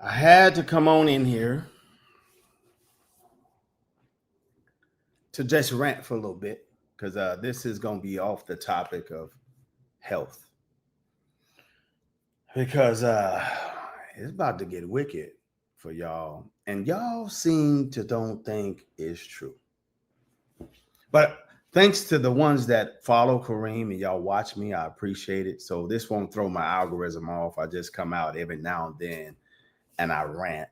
I had to come on in here to just rant for a little bit because this is going to be off the topic of health because it's about to get wicked for y'all, and y'all seem to don't think it's true. But thanks to the ones that follow Kareem and y'all watch me, I appreciate it. So this won't throw my algorithm off. I just come out every now and then and I rant.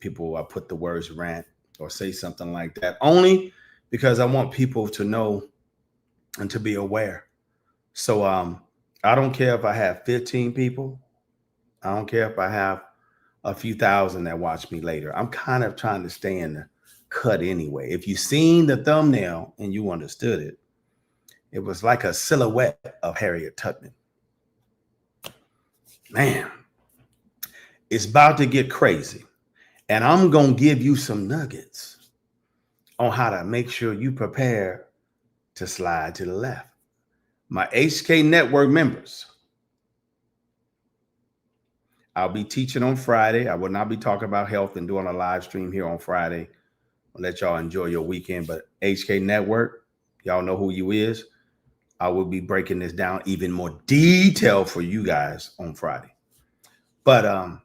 I put the words rant or say something like that only because I want people to know and to be aware. So I don't care if I have 15 people. I don't care if I have a few thousand that watch me later. I'm kind of trying to stay in the cut anyway. If you seen the thumbnail and you understood it, it was like a silhouette of Harriet Tubman. Man, it's about to get crazy. And I'm going to give you some nuggets on how to make sure you prepare to slide to the left. My HK Network members, I'll be teaching on Friday. I will not be talking about health and doing a live stream here on Friday. I'll let y'all enjoy your weekend. But HK Network, y'all know who you is. I will be breaking this down even more detail for you guys on Friday. But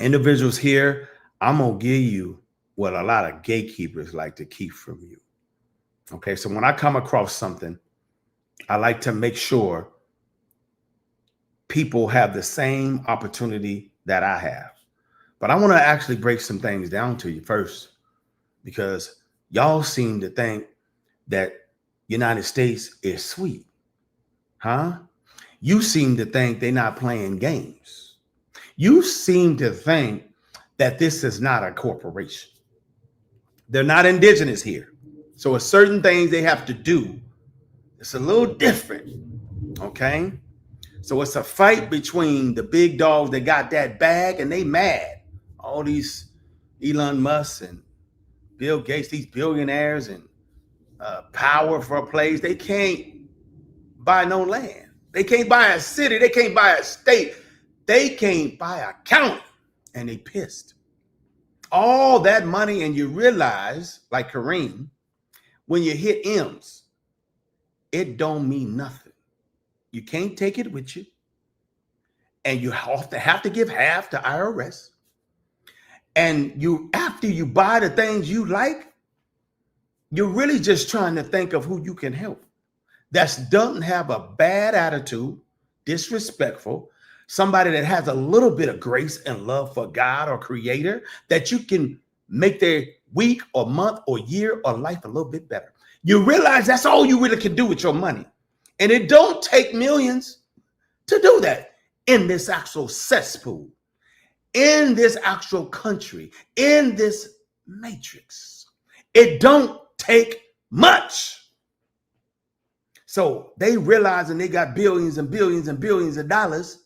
individuals here, I'm going to give you what a lot of gatekeepers like to keep from you. Okay, so when I come across something, I like to make sure people have the same opportunity that I have. But I want to actually break some things down to you first, because y'all seem to think that United States is sweet. Huh? You seem to think they're not playing games. You seem to think that this is not a corporation. They're not indigenous here. So it's certain things they have to do It's a little different. Okay. So it's a fight between the big dogs that got that bag and they mad. All these Elon Musk and Bill Gates, these billionaires and power for a place, they can't buy no land. They can't buy a city. They can't buy a state. They can't buy a county. And they pissed. All that money, and you realize, like Kareem, when you hit M's, it don't mean nothing. You can't take it with you. And you have to give half to IRS. And you, after you buy the things you like, you're really just trying to think of who you can help. That doesn't have a bad attitude, disrespectful, somebody that has a little bit of grace and love for God or creator, that you can make their week or month or year or life a little bit better. You realize that's all you really can do with your money. And it don't take millions to do that in this actual cesspool, in this actual country, in this matrix. It don't take much. So they realizing they got billions and billions and billions of dollars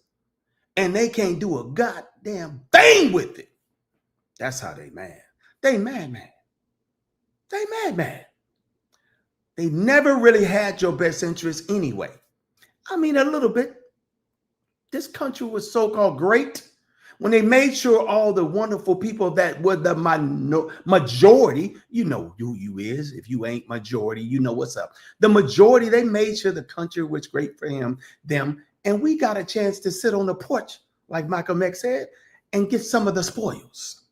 and they can't do a goddamn thing with it. That's how they mad. They mad. They mad. They never really had your best interest anyway. I mean, a little bit. This country was so-called great when they made sure all the wonderful people that were the majority, you know who you is. If you ain't majority, you know what's up. The majority, they made sure the country was great for them. And we got a chance to sit on the porch, like Malcolm X said, and get some of the spoils.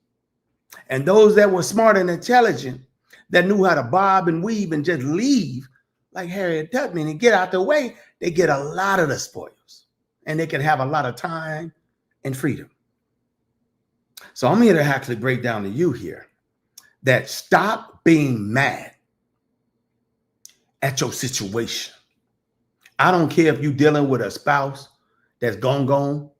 And those that were smart and intelligent, that knew how to bob and weave and just leave, like Harriet Tubman, and get out the way, they get a lot of the spoils. And they can have a lot of time and freedom. So I'm here to actually break down to you here that stop being mad at your situation. I don't care if you're dealing with a spouse that's gone,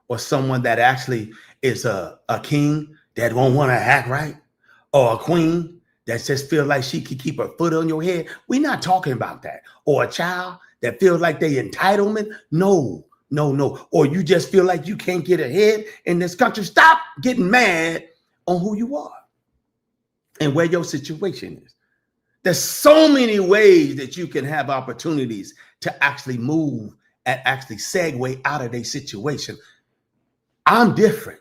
or someone that actually is a king that won't want to act right, or a queen that just feels like she can keep her foot on your head. We're not talking about that. Or a child that feels like they entitlement. No. Or you just feel like you can't get ahead in this country. Stop getting mad on who you are and where your situation is. There's so many ways that you can have opportunities to actually move and actually segue out of their situation. I'm different.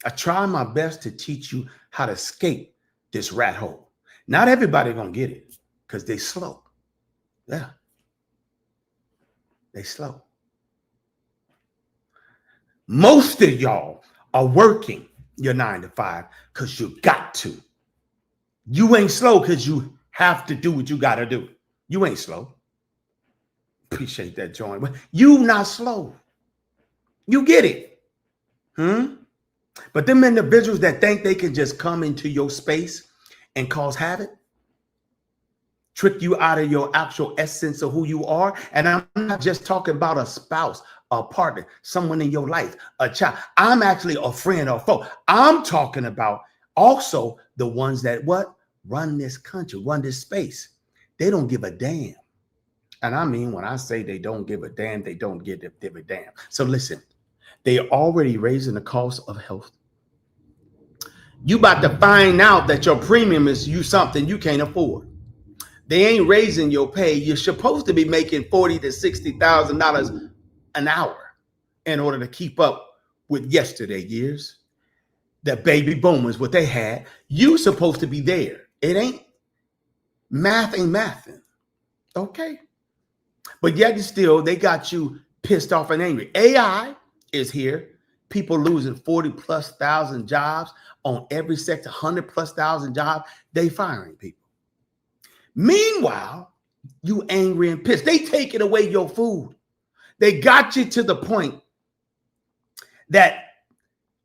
I try my best to teach you how to escape this rat hole. Not everybody gonna get it because they slow. Yeah, they slow. Most of y'all are working your 9 to 5 because you got to. You ain't slow because you have to do what you got to do. You ain't slow. Appreciate that, Join. You not slow. You get it. But them individuals that think they can just come into your space and cause havoc, trick you out of your actual essence of who you are. And I'm not just talking about a spouse, a partner, someone in your life, a child. I'm actually a friend or foe. I'm talking about also the ones that run this country, run this space. They don't give a damn. And I mean, when I say they don't give a damn, they don't give a damn. So listen, they are already raising the cost of health. You about to find out that your premium is something you can't afford. They ain't raising your pay. You're supposed to be making $40,000 to $60,000 an hour in order to keep up with yesterday years. The baby boomers, what they had, you supposed to be there. It ain't. Math ain't mathing. Okay. But yet still, they got you pissed off and angry. AI is here. People losing 40,000+ jobs on every sector, 100,000+ jobs. They firing people. Meanwhile, you angry and pissed. They taking away your food. They got you to the point that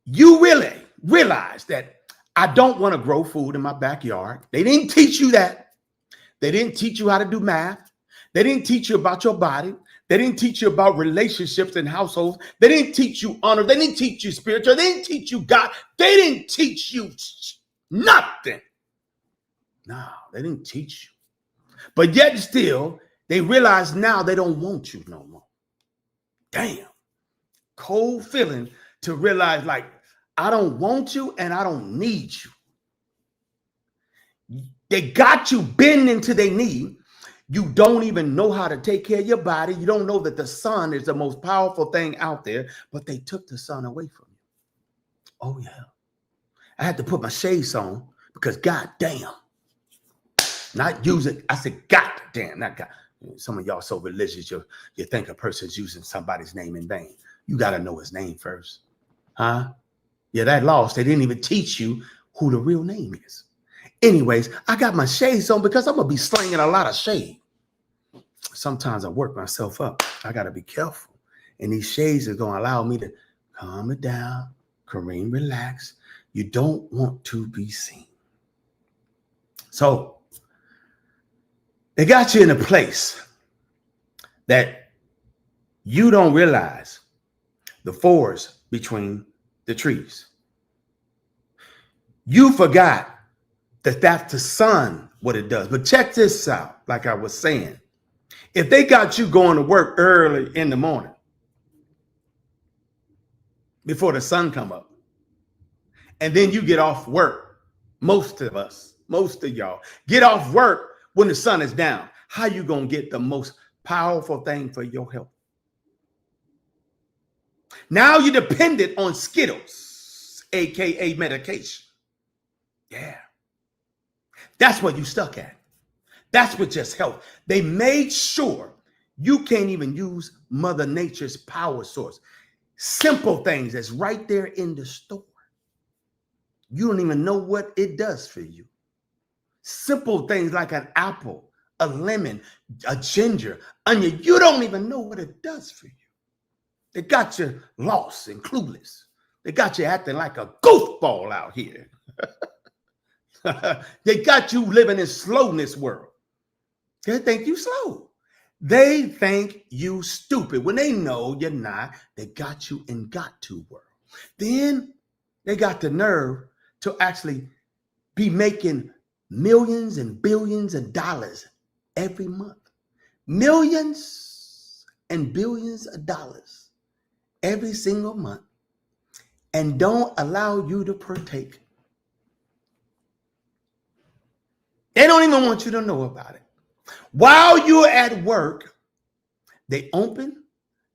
you really realize that I don't want to grow food in my backyard. They didn't teach you that. They didn't teach you how to do math. They didn't teach you about your body. They didn't teach you about relationships and households. They didn't teach you honor. They didn't teach you spiritual. They didn't teach you God. They didn't teach you nothing. No, they didn't teach you. But yet still, They realize now they don't want you no more. Damn. Cold feeling to realize, like, I don't want you and I don't need you. They got you bending to their knee. You don't even know how to take care of your body. You don't know that the sun is the most powerful thing out there, but they took the sun away from you. Oh, yeah. I had to put my shades on because God damn. Not use it. I said, God damn, not God. Some of y'all so religious, you think a person's using somebody's name in vain. You got to know his name first. Huh? Yeah, that lost. They didn't even teach you who the real name is. Anyways, I got my shades on because I'm going to be slinging a lot of shade. Sometimes I work myself up. I got to be careful. And these shades are going to allow me to calm it down. Kareem, relax. You don't want to be seen. So they got you in a place that you don't realize the forest between the trees. You forgot that that's the sun, what it does. But check this out, like I was saying. If they got you going to work early in the morning before the sun come up, and then you get off work, most of y'all get off work when the sun is down, how you going to get the most powerful thing for your health? Now you're dependent on Skittles, aka medication. Yeah. That's what you stuck at. That's what just helped. They made sure you can't even use Mother Nature's power source. Simple things that's right there in the store. You don't even know what it does for you. Simple things like an apple, a lemon, a ginger, onion. You don't even know what it does for you. They got you lost and clueless. They got you acting like a goofball out here. They got you living in slowness world. They think you slow. They think you stupid when they know you're not. They got you in got to world. Then they got the nerve to actually be making millions and billions of dollars every month. Millions and billions of dollars every single month, and don't allow you to partake. They don't even want you to know about it. While you're at work, they open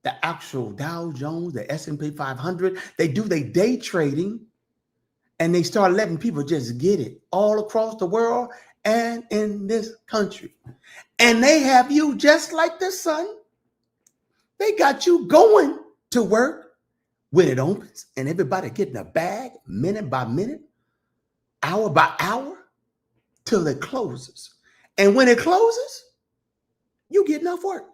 the actual Dow Jones, the S&P 500. They do their day trading, and they start letting people just get it all across the world and in this country. And they have you just like the sun. They got you going to work when it opens, and everybody getting a bag minute by minute, hour by hour, till it closes. And when it closes, you get enough work.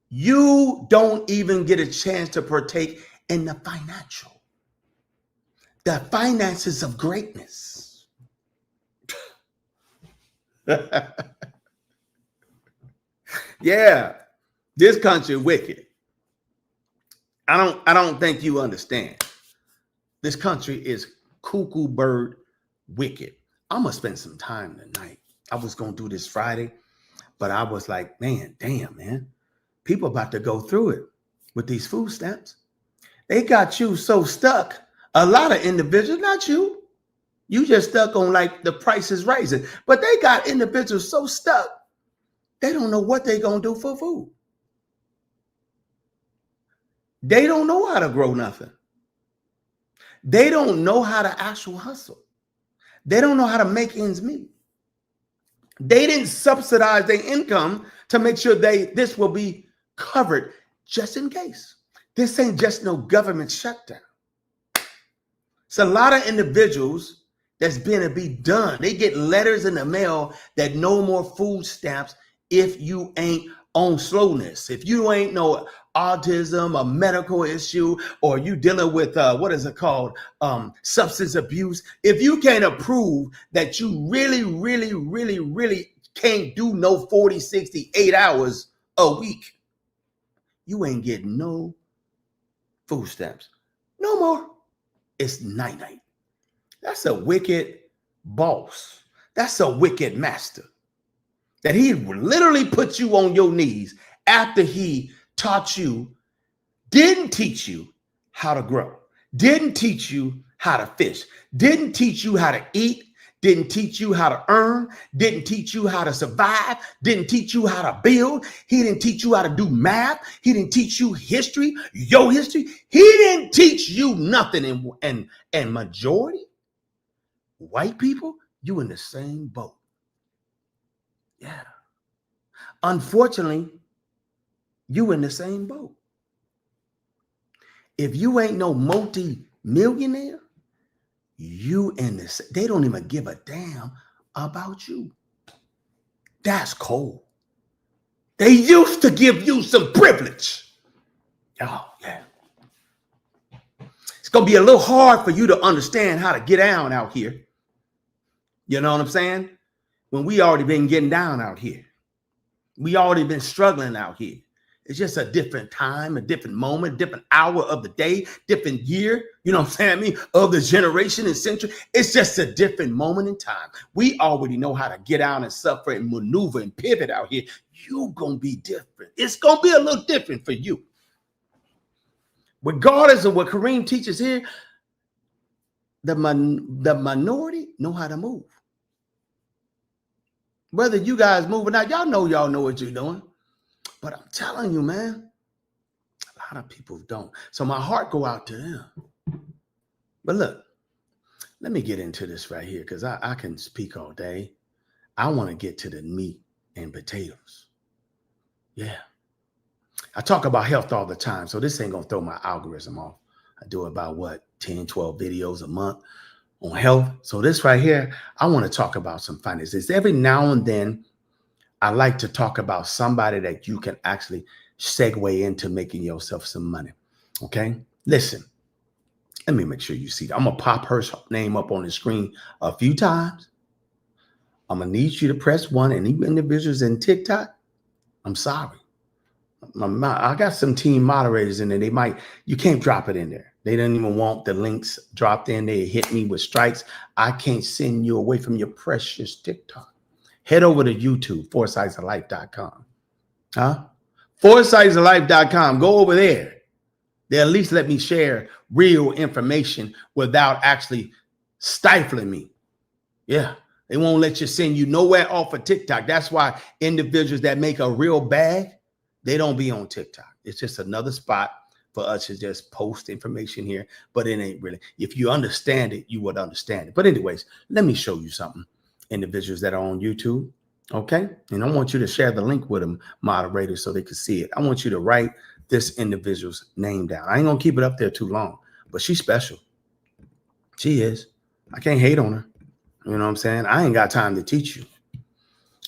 You don't even get a chance to partake in the finances of greatness. Yeah, this country wicked. I don't think you understand. This country is cuckoo bird wicked. I'm gonna spend some time tonight. I was gonna do this Friday, but I was like, man, damn, man. People about to go through it with these food stamps. They got you so stuck. A lot of individuals, not you. You just stuck on like the price is rising. But they got individuals so stuck, they don't know what they're going to do for food. They don't know how to grow nothing. They don't know how to actual hustle. They don't know how to make ends meet. They didn't subsidize their income to make sure this will be covered just in case. This ain't just no government shutdown. It's a lot of individuals that's going to be done. They get letters in the mail that no more food stamps if you ain't on slowness. If you ain't no autism, a medical issue, or you dealing with substance abuse. If you can't approve that you really, really, really, really can't do no 40, 60, 8 hours a week, you ain't getting no food stamps. No more. It's night-night. That's a wicked boss. That's a wicked master. that he literally put you on your knees after he taught you, didn't teach you how to grow, didn't teach you how to fish, didn't teach you how to eat, didn't teach you how to earn, didn't teach you how to survive, didn't teach you how to build. He didn't teach you how to do math. He didn't teach you history, your history. He didn't teach you nothing. And majority, white people, you in the same boat. Yeah. Unfortunately, you in the same boat. If you ain't no multi-millionaire, you in this, they don't even give a damn about you. That's cold. They used to give you some privilege. Oh, yeah. It's going to be a little hard for you to understand how to get down out here. You know what I'm saying? When we already been getting down out here. We already been struggling out here. It's just a different time, a different moment, different hour of the day, different year, you know what I'm saying? I mean, of the generation and century. It's just a different moment in time. We already know how to get out and suffer and maneuver and pivot out here. You're going to be different. It's going to be a little different for you. Regardless of what Kareem teaches here, the minority know how to move. Whether you guys move or not, y'all know what you're doing. But I'm telling you, man, a lot of people don't. So my heart go out to them. But look, let me get into this right here because I can speak all day. I want to get to the meat and potatoes. Yeah. I talk about health all the time, so this ain't going to throw my algorithm off. I do about, 10, 12 videos a month on health. So this right here, I want to talk about some finances. Every now and then, I like to talk about somebody that you can actually segue into making yourself some money. Okay, listen, let me make sure you see that. I'm going to pop her name up on the screen a few times. I'm going to need you to press 1. And even individuals in TikTok, I'm sorry. I got some team moderators in there. You can't drop it in there. They don't even want the links dropped in. They hit me with strikes. I can't send you away from your precious TikTok. Head over to YouTube, foursightsoflife.com. Huh? Foursightsoflife.com. Go over there. They at least let me share real information without actually stifling me. Yeah. They won't let you send you nowhere off of TikTok. That's why individuals that make a real bag, they don't be on TikTok. It's just another spot for us to just post information here, but it ain't really. If you understand it, you would understand it. But anyways, let me show you something. Individuals that are on YouTube, okay? And I want you to share the link with them, moderators, so they can see it. I want you to write this individual's name down. I ain't gonna keep it up there too long, but she's special. She is. I can't hate on her. You know what I'm saying? I ain't got time to teach you.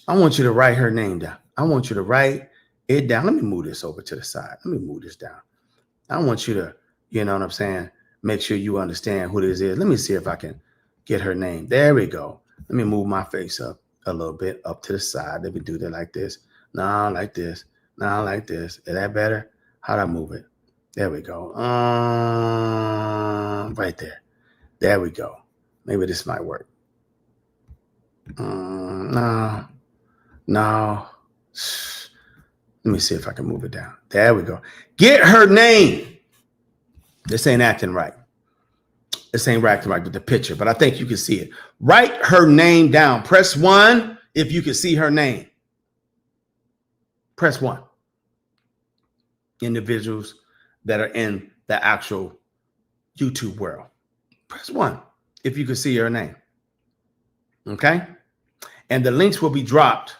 I want you to write her name down. I want you to write it down. Let me move this over to the side. Let me move this down. I want you to, you know what I'm saying, make sure you understand who this is. Let me see if I can get her name. There we go. Let me move my face up a little bit, up to the side. Let me do that like this. No, like this. No, like this. Is that better? How'd I move it? There we go. Right there. There we go. Maybe this might work. No. Let me see if I can move it down. There we go. Get her name. This ain't acting right. This ain't acting right with the picture, but I think you can see it. Write her name down. Press 1 if you can see her name. Press 1. Individuals that are in the actual YouTube world. Press 1 if you can see her name. Okay? And the links will be dropped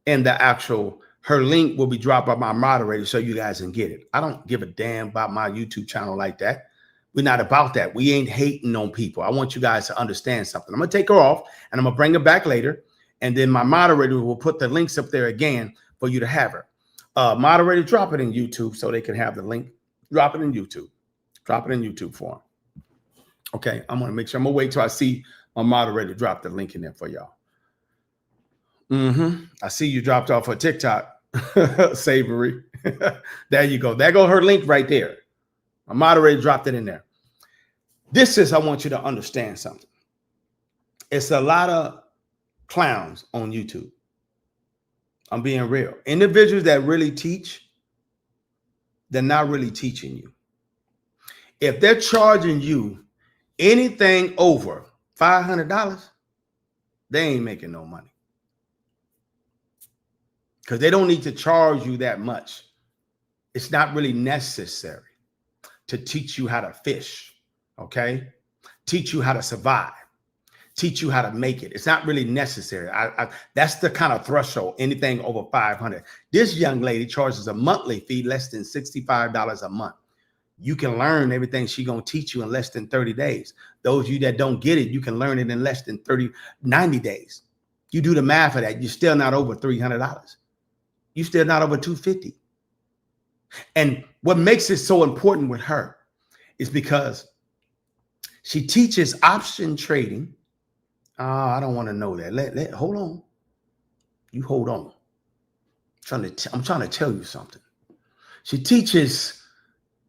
in the actual, her link will be dropped by my moderator so you guys can get it. I don't give a damn about my YouTube channel like that. We're not about that. We ain't hating on people. I want you guys to understand something. I'm going to take her off and I'm going to bring her back later. And then my moderator will put the links up there again for you to have her. Moderator, drop it in YouTube so they can have the link. Drop it in YouTube. Drop it in YouTube for them. Okay, I'm going to make sure. I'm going to wait till I see my moderator drop the link in there for y'all. I see you dropped off her TikTok. Savory. There you go. There go her link right there. My moderator dropped it in there. This is, I want you to understand something. It's a lot of clowns on YouTube. I'm being real. Individuals that really teach, they're not really teaching you. If they're charging you anything over $500, they ain't making no money. Because they don't need to charge you that much. It's not really necessary to teach you how to fish, okay? Teach you how to survive. Teach you how to make it. It's not really necessary. That's the kind of threshold, anything over 500. This young lady charges a monthly fee less than $65 a month. You can learn everything she's going to teach you in less than 30 days. Those of you that don't get it, you can learn it in less than 90 days. You do the math of that, you're still not over $300. You're still not over $250. And what makes it so important with her is because she teaches option trading. I don't want to know that. Hold on. You hold on. I'm trying to tell you something. She teaches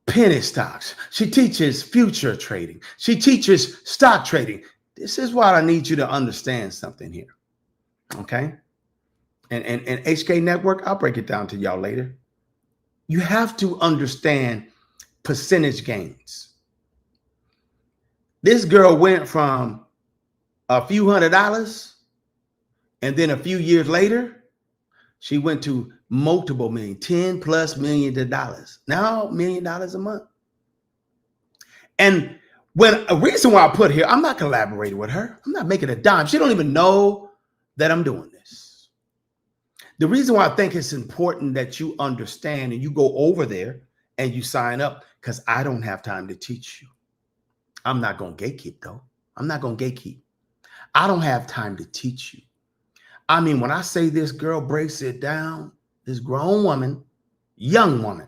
penny stocks. She teaches future trading. She teaches stock trading. This is why I need you to understand something here. Okay? And HK Network, I'll break it down to y'all later. You have to understand percentage gains. This girl went from a few $100s, and then a few years later, she went to multiple million, 10 plus millions of dollars. Now, $1 million a month. And when a reason why I put here, I'm not collaborating with her. I'm not making a dime. She don't even know that I'm doing this. The reason why I think it's important that you understand and you go over there and you sign up, because I don't have time to teach you. I'm not going to gatekeep, though. I'm not going to gatekeep. I don't have time to teach you. I mean, when I say this girl breaks it down, this grown woman, young woman,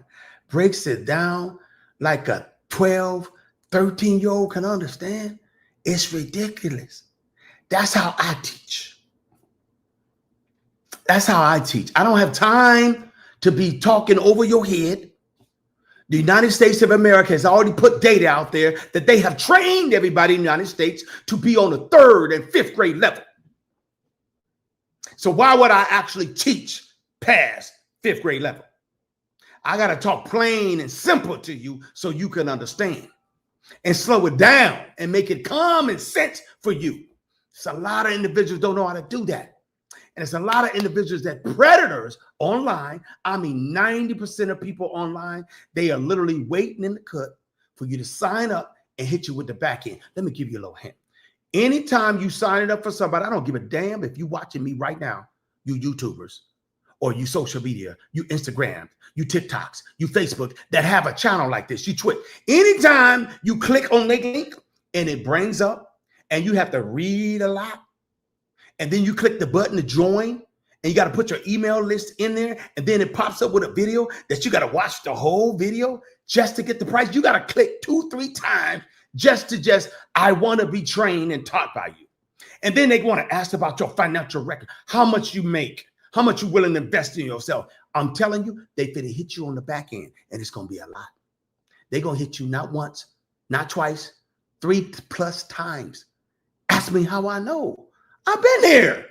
breaks it down like a 12, 13-year-old can understand, it's ridiculous. That's how I teach. That's how I teach. I don't have time to be talking over your head. The United States of America has already put data out there that they have trained everybody in the United States to be on the 3rd and 5th grade level. So why would I actually teach past 5th grade level? I got to talk plain and simple to you so you can understand and slow it down and make it common sense for you. So a lot of individuals don't know how to do that. And it's a lot of individuals that predators online. I mean, 90% of people online, they are literally waiting in the cut for you to sign up and hit you with the back end. Let me give you a little hint. Anytime you sign it up for somebody, I don't give a damn if you're watching me right now, you YouTubers, or you social media, you Instagram, you TikToks, you Facebook that have a channel like this, you Twitch. Anytime you click on the link and it brings up and you have to read a lot, and then you click the button to join, and you got to put your email list in there, and then it pops up with a video that you got to watch the whole video just to get the price. You got to click 2-3 times I want to be trained and taught by you. And then they want to ask about your financial record, how much you make, how much you're willing to invest in yourself. I'm telling you, they finna hit you on the back end, and it's going to be a lot. They're going to hit you not once, not twice, 3+ times. Ask me how I know. I've been there.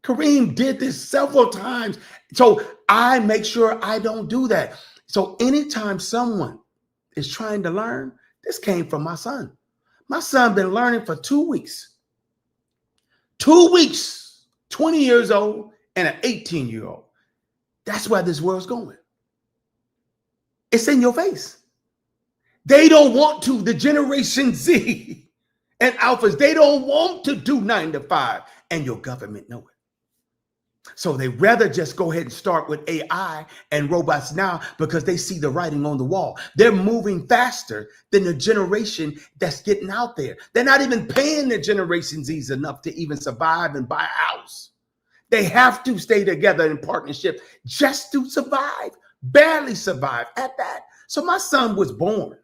Kareem did this several times. So I make sure I don't do that. So anytime someone is trying to learn, this came from my son. My son been learning for 2 weeks. 2 weeks, 20 years old and an 18-year-old. That's where this world's going. It's in your face. They don't want to, the Generation Z and alphas, they don't want to do 9 to 5, and your government know it. So they rather just go ahead and start with AI and robots now because they see the writing on the wall. They're moving faster than the generation that's getting out there. They're not even paying the Generation Zs enough to even survive and buy a house. They have to stay together in partnership just to survive, barely survive at that. So my son was born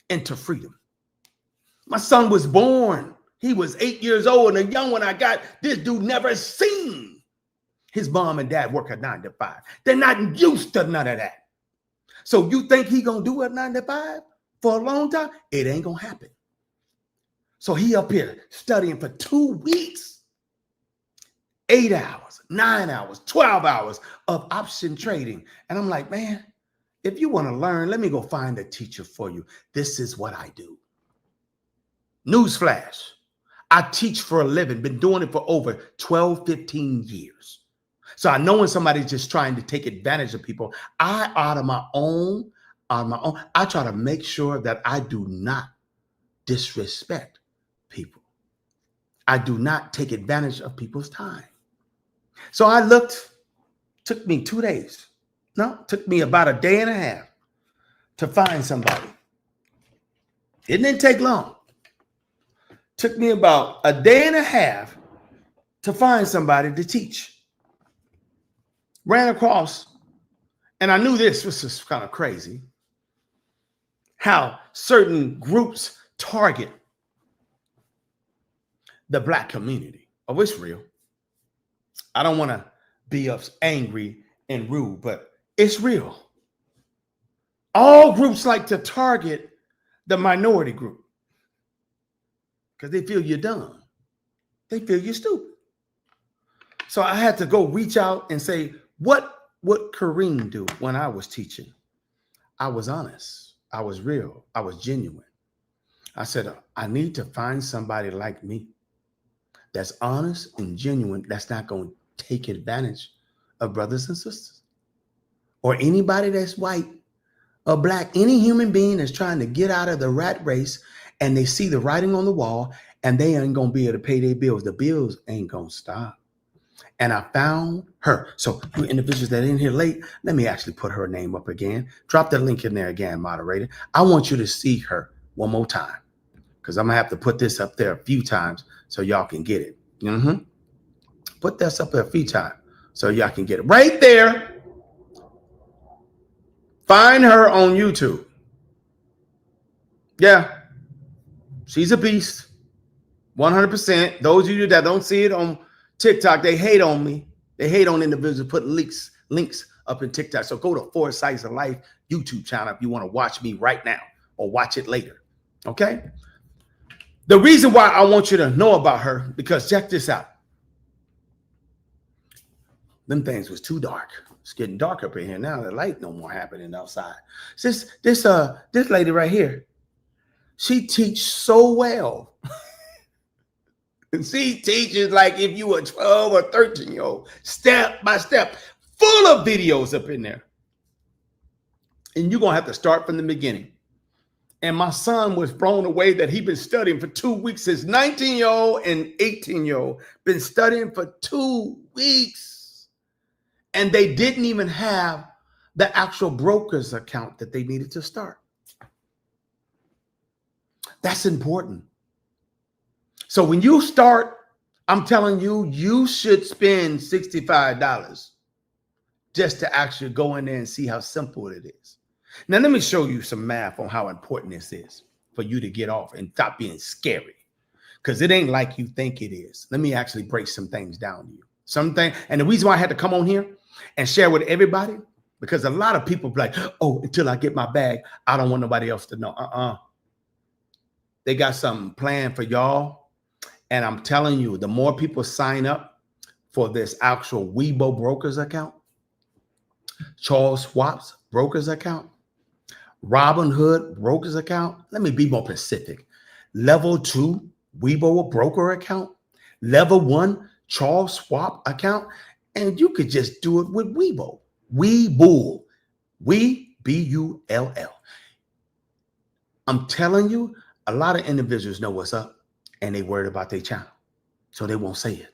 into freedom. My son was born. He was 8 years old, and a young one I got, this dude never seen his mom and dad work a 9 to 5. They're not used to none of that. So you think he gonna do a 9 to 5 for a long time? It ain't gonna happen. So he up here studying for 2 weeks. 8 hours, 9 hours, 12 hours of option trading. And I'm like, man, if you want to learn, let me go find a teacher for you. This is what I do. Newsflash. I teach for a living, been doing it for over 12, 15 years. So I know when somebody's just trying to take advantage of people, out of my own, I try to make sure that I do not disrespect people. I do not take advantage of people's time. So I looked, took me 2 days. No, took me about a day and a half to find somebody. It didn't take long. Took me about a day and a half to find somebody to teach. Ran across, and I knew this was just kind of crazy, how certain groups target the Black community. Oh, it's real. I don't want to be angry and rude, but it's real. All groups like to target the minority group because they feel you're dumb. They feel you're stupid. So I had to go reach out and say, what would Kareem do when I was teaching? I was honest. I was real. I was genuine. I said, I need to find somebody like me that's honest and genuine, that's not going to take advantage of brothers and sisters or anybody that's white or Black, any human being that's trying to get out of the rat race and they see the writing on the wall and they ain't going to be able to pay their bills. The bills ain't going to stop. And I found her. So you individuals that are in here late, let me actually put her name up again. Drop the link in there again, moderator. I want you to see her one more time because I'm going to have to put this up there a few times so y'all can get it. Put this up there a few times so y'all can get it. Right there. Find her on YouTube. Yeah. She's a beast. 100%. Those of you that don't see it on TikTok, they hate on me. They hate on individuals put links up in TikTok. So go to Foresights of Life YouTube channel if you want to watch me right now or watch it later. Okay? The reason why I want you to know about her, because check this out. Them things was too dark. It's getting dark up in here now. The light no more happening outside. This lady right here, she teaches so well. She teaches like if you were 12 or 13-year-old, step by step, full of videos up in there. And you're going to have to start from the beginning. And my son was blown away that he'd been studying for 2 weeks. His 19-year-old and 18-year-old been studying for 2 weeks. And they didn't even have the actual broker's account that they needed to start. That's important. So when you start, I'm telling you, you should spend $65 just to actually go in there and see how simple it is. Now, let me show you some math on how important this is for you to get off and stop being scary, because it ain't like you think it is. Let me actually break some things down to you. And the reason why I had to come on here and share with everybody, because a lot of people be like, oh, until I get my bag, I don't want nobody else to know. They got something planned for y'all. And I'm telling you, the more people sign up for this actual Webull brokers account, Charles Schwab's brokers account, Robinhood brokers account, let me be more specific. Level 2 Webull broker account, level 1 Charles Schwab account, and you could just do it with Webull. Webull, B-U-L-L. I'm telling you, a lot of individuals know what's up and they worried about their channel, so they won't say it.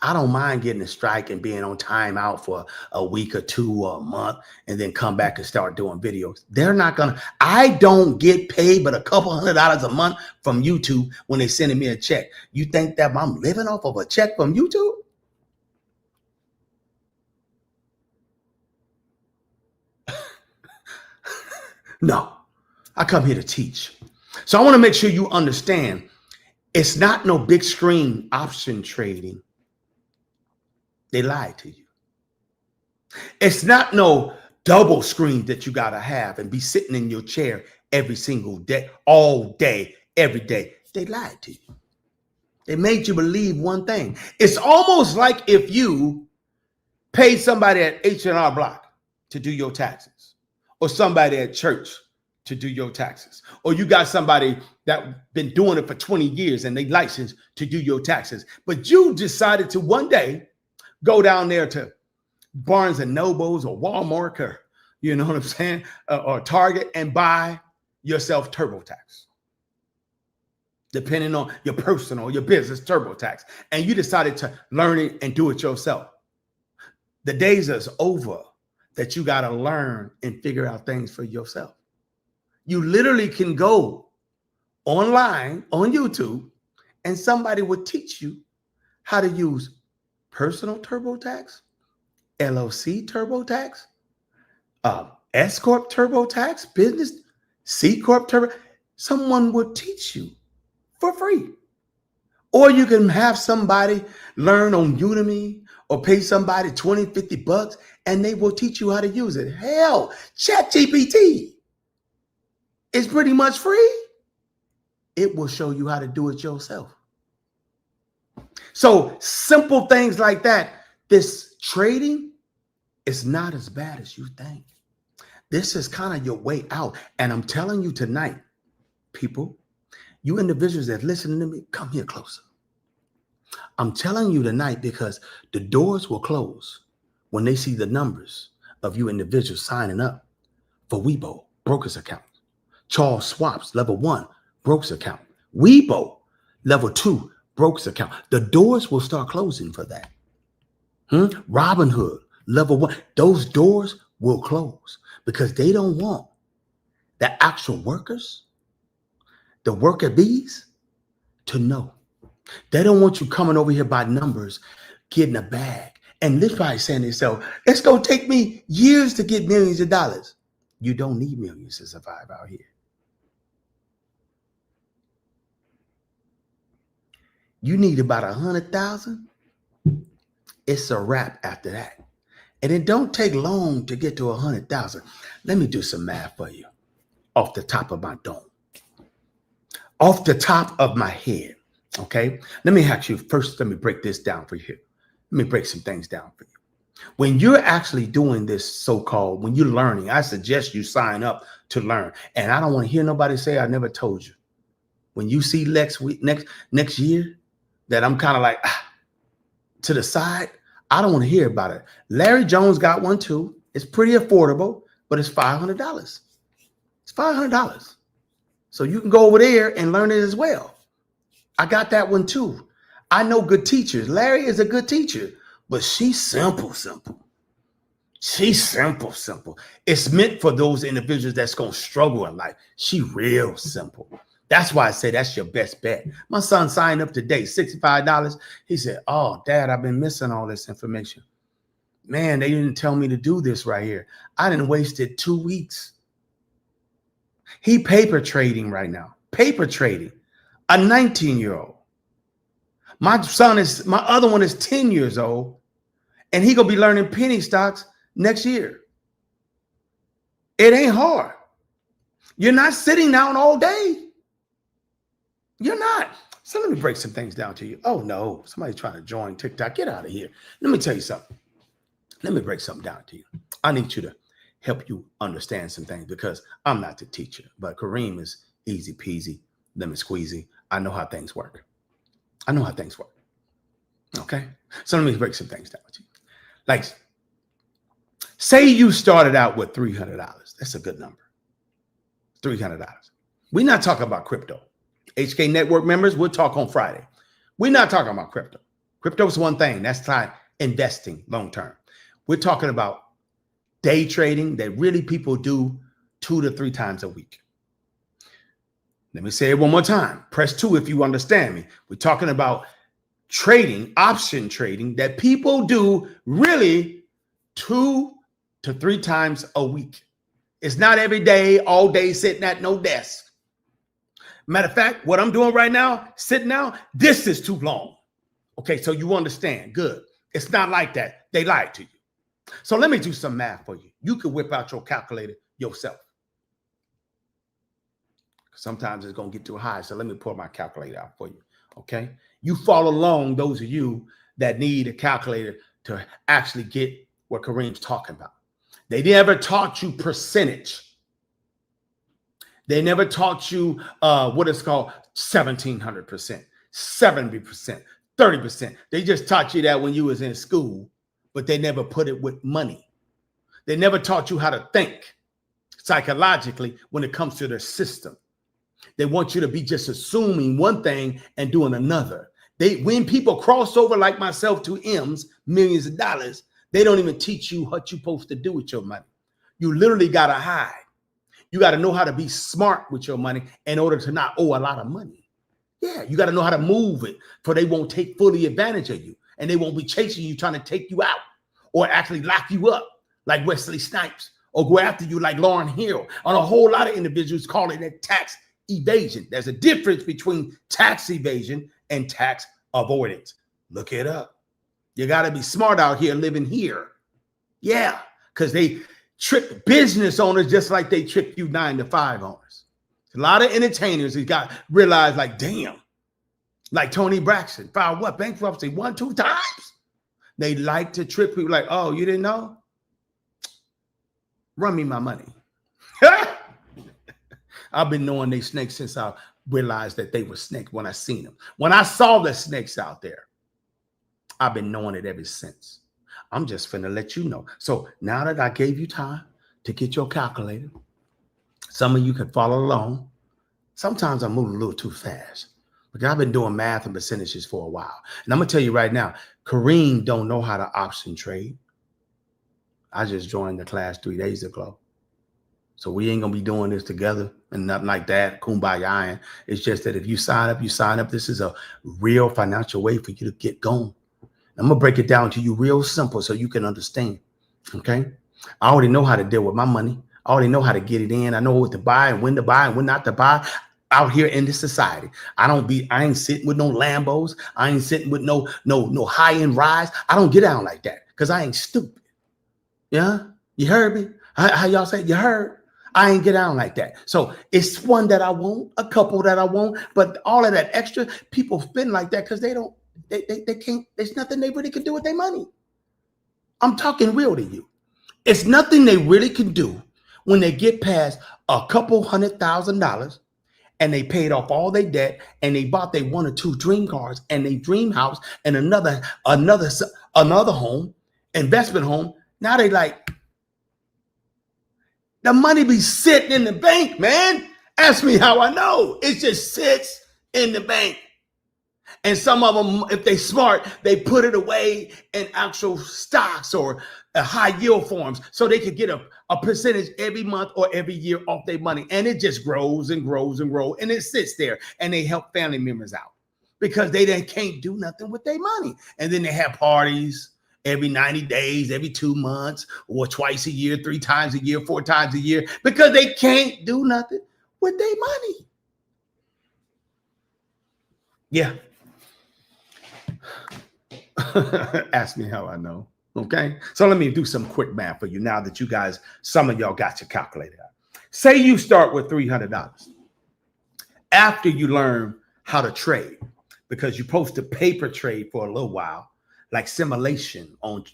I don't mind getting a strike and being on timeout for a week or 2 or a month and then come back and start doing videos. They're not gonna, I don't get paid but a couple $100 a month from YouTube when they sending me a check. You think that I'm living off of a check from YouTube? No, I come here to teach. So I want to make sure you understand it's not no big screen option trading. They lied to you. It's not no double screen that you got to have and be sitting in your chair every single day, all day, every day. They lied to you. They made you believe one thing. It's almost like if you paid somebody at H&R Block to do your taxes, or somebody at church to do your taxes, or you got somebody that been doing it for 20 years and they licensed to do your taxes, but you decided to one day go down there to Barnes and Nobles or Walmart, or you know what I'm saying, or Target, and buy yourself TurboTax, depending on your personal, your business TurboTax, and you decided to learn it and do it yourself. The days is over that you got to learn and figure out things for yourself. You literally can go online on YouTube and somebody will teach you how to use personal TurboTax, LLC TurboTax, S Corp TurboTax, business, C Corp Turbo. Someone will teach you for free. Or you can have somebody learn on Udemy or pay somebody 20, 50 bucks and they will teach you how to use it. Hell, ChatGPT is pretty much free. It will show you how to do it yourself. So simple things like that. This trading is not as bad as you think. This is kind of your way out. And I'm telling you tonight, people, you individuals that listening to me, come here closer. I'm telling you tonight because the doors will close when they see the numbers of you individuals signing up for Webull, broker's account. Charles Schwab's level 1 broker's account. Webull, level 2 broker's account. The doors will start closing for that. Robinhood, level 1. Those doors will close because they don't want the actual workers, the worker bees, to know. They don't want you coming over here by numbers, getting a bag. And this guy saying to himself, it's going to take me years to get millions of dollars. You don't need millions to survive out here. You need about 100,000. It's a wrap after that. And it don't take long to get to 100,000. Let me do some math for you off the top of my dome. Off the top of my head. Okay, let me ask you first. Let me break this down for you. Let me break some things down for you. When you're actually doing this so-called, when you're learning, I suggest you sign up to learn. And I don't want to hear nobody say I never told you. When you see next year that I'm kind of like to the side, I don't want to hear about it. Larry Jones got one too. It's pretty affordable, but it's $500. It's $500. So you can go over there and learn it as well. I got that one too. I know good teachers. Larry is a good teacher, but she's simple. She's simple. It's meant for those individuals that's going to struggle in life. She real simple. That's why I say that's your best bet. My son signed up today, $65. He said, oh, Dad, I've been missing all this information. Man, they didn't tell me to do this right here. I didn't wasted 2 weeks. He paper trading right now. Paper trading. A 19-year-old. My other one is 10 years old, and he gonna be learning penny stocks next year. It ain't hard. You're not sitting down all day. You're not. So let me break some things down to you. Oh no, somebody's trying to join TikTok. Get out of here. Let me tell you something. Let me break something down to you. I need you to help you understand some things because I'm not the teacher, but Kareem is easy peasy, lemon squeezy. I know how things work. Okay. So let me break some things down to you. Like, say you started out with $300. That's a good number. $300. We're not talking about crypto. HK Network members, we'll talk on Friday. We're not talking about crypto. Crypto is one thing. That's time investing long term. We're talking about day trading that really people do 2 to 3 times a week. Let me say it one more time. Press 2 if you understand me. We're talking about trading, option trading that people do really 2 to 3 times a week. It's not every day, all day sitting at no desk. Matter of fact, what I'm doing right now, sitting down, this is too long. Okay, so you understand. Good. It's not like that. They lied to you. So let me do some math for you. You can whip out your calculator yourself. Sometimes it's going to get too high. So let me pull my calculator out for you. Okay. You follow along, those of you that need a calculator to actually get what Kareem's talking about. They never taught you percentage. They never taught you what is called 1,700%, 70%, 30%. They just taught you that when you was in school, but they never put it with money. They never taught you how to think psychologically when it comes to their system. They want you to be just assuming one thing and doing another. When people cross over like myself to M's, millions of dollars, they don't even teach you what you're supposed to do with your money. You literally got to hide. You got to know how to be smart with your money in order to not owe a lot of money. Yeah, you got to know how to move it for they won't take fully advantage of you and they won't be chasing you, trying to take you out or actually lock you up like Wesley Snipes or go after you like Lauryn Hill. And a whole lot of individuals call it that tax evasion. There's a difference between tax evasion and tax avoidance. Look it up. You got to be smart out here living here. Yeah, because they trick business owners just like they trick you 9-to-5 owners. A lot of entertainers who got realized like, damn, like Tony Braxton filed what? Bankruptcy 1-2 times? They like to trick people like, oh, you didn't know? Run me my money. I've been knowing they snakes since I realized that they were snakes when I seen them. When I saw the snakes out there, I've been knowing it ever since. I'm just finna let you know. So now that I gave you time to get your calculator, some of you can follow along. Sometimes I move a little too fast because I've been doing math and percentages for a while. And I'm gonna tell you right now, Kareem don't know how to option trade. I just joined the class 3 days ago. So we ain't gonna be doing this together and nothing like that. Kumbaya. It's just that if you sign up, you sign up. This is a real financial way for you to get going. I'm gonna break it down to you real simple so you can understand. Okay. I already know how to deal with my money. I already know how to get it in. I know what to buy and when not to buy out here in this society. I ain't sitting with no Lambos. I ain't sitting with no high-end rides. I don't get down like that because I ain't stupid. Yeah. You heard me? How y'all say you heard? I ain't get down like that. So it's one that I want, a couple that I want, but all of that extra, people spend like that because they can't, there's nothing they really can do with their money. I'm talking real to you. It's nothing they really can do when they get past a couple $100,000 and they paid off all their debt and they bought their 1 or 2 dream cars and they dream house and another home, investment home. Now they like, the money be sitting in the bank, man. Ask me how I know. It just sits in the bank. And some of them, if they smart, they put it away in actual stocks or high yield forms so they could get a percentage every month or every year off their money. And it just grows and grows and grows. And it sits there and they help family members out because they then can't do nothing with their money. And then they have parties every 90 days, every 2 months, or twice a year, 3 times a year, 4 times a year, because they can't do nothing with their money. Yeah. Ask me how I know. Okay. So let me do some quick math for you now that you guys, some of y'all got your calculator out. Say you start with $300. After you learn how to trade, because you're supposed to paper trade for a little while, like simulation on